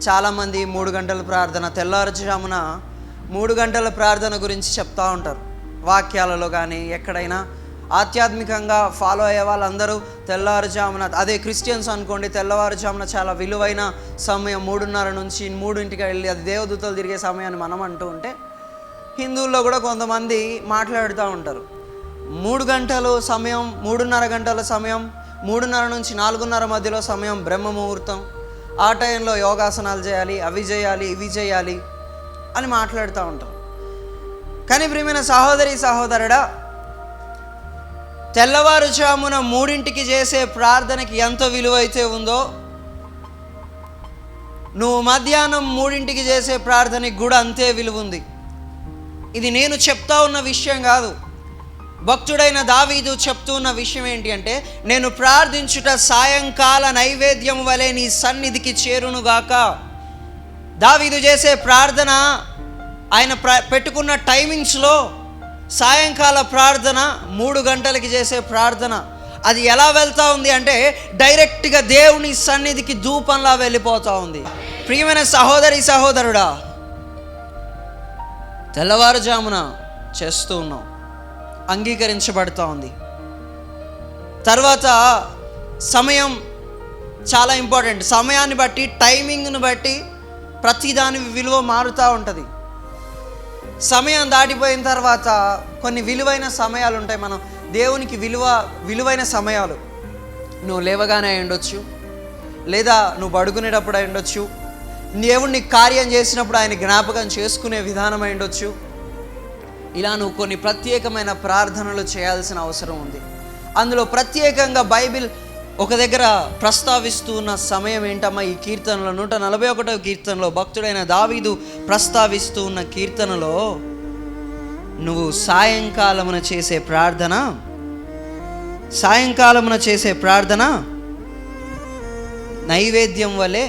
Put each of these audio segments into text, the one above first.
చాలామంది 3 గంటల ప్రార్థన, తెల్లవారుజామున 3 గంటల ప్రార్థన గురించి చెప్తూ ఉంటారు. వాక్యాలలో కానీ ఎక్కడైనా ఆధ్యాత్మికంగా ఫాలో అయ్యే వాళ్ళందరూ తెల్లవారుజామున, అదే క్రిస్టియన్స్ అనుకోండి, తెల్లవారుజామున చాలా విలువైన సమయం, 3:30 నుంచి 3ంటికి వెళ్ళి అది దేవదూతలు తిరిగే సమయాన్ని మనం అంటూ ఉంటే, హిందువుల్లో కూడా కొంతమంది మాట్లాడుతూ ఉంటారు 3 గంటలు సమయం, 3:30 గంటల సమయం, 3:30 నుంచి 4:30 మధ్యలో సమయం బ్రహ్మ ముహూర్తం, ఆ టైంలో యోగాసనాలు చేయాలి, అవి చేయాలి, ఇవి చేయాలి అని మాట్లాడుతూ ఉంటారు. కానీ ప్రియమైన సహోదరి సహోదరుడా, తెల్లవారుజామున 3ంటికి చేసే ప్రార్థనకి ఎంత విలువ అయితే ఉందో, నువ్వు మధ్యాహ్నం 3ంటికి చేసే ప్రార్థనకి కూడా అంతే విలువ ఉంది. ఇది నేను చెప్తా ఉన్న విషయం కాదు, భక్తుడైన దావీదు చెప్తూ ఉన్న విషయం ఏంటి అంటే, నేను ప్రార్థించుట సాయంకాల నైవేద్యం వలె నీ సన్నిధికి చేరునుగాక. దావీదు చేసే ప్రార్థన, ఆయన పెట్టుకున్న టైమింగ్స్లో సాయంకాల ప్రార్థన 3 గంటలకి చేసే ప్రార్థన, అది ఎలా వెళ్తూ ఉంది అంటే డైరెక్ట్గా దేవుని సన్నిధికి ధూపంలా వెళ్ళిపోతూ ఉంది. ప్రియమైన సహోదరి సహోదరుడా, తెల్లవారుజామున చేస్తూ ఉన్నాం, అంగీకరించబడుతూ ఉంది. తర్వాత సమయం చాలా ఇంపార్టెంట్. సమయాన్ని బట్టి, టైమింగ్ను బట్టి ప్రతిదాని విలువ మారుతూ ఉంటుంది. సమయం దాటిపోయిన తర్వాత కొన్ని విలువైన సమయాలు ఉంటాయి. మనం దేవునికి విలువైన సమయాలు, నువ్వు లేవగానే అయి ఉండొచ్చు, లేదా నువ్వు పడుకునేటప్పుడు అయి ఉండొచ్చు, దేవుణ్ణి కార్యం చేసినప్పుడు ఆయన జ్ఞాపకం చేసుకునే విధానం అయి ఉండొచ్చు. ఇలా నువ్వు కొన్ని ప్రత్యేకమైన ప్రార్థనలు చేయాల్సిన అవసరం ఉంది. అందులో ప్రత్యేకంగా బైబిల్ ఒక దగ్గర ప్రస్తావిస్తూ ఉన్న సమయం ఏంటమ్మా? ఈ కీర్తనలో 141వ కీర్తనలో భక్తుడైన దావీదు ప్రస్తావిస్తూ ఉన్న కీర్తనలో, నువ్వు సాయంకాలమున చేసే ప్రార్థన నైవేద్యం వలె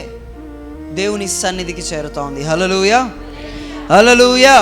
దేవుని సన్నిధికి చేరుతోంది. హల్లెలూయా, హల్లెలూయా.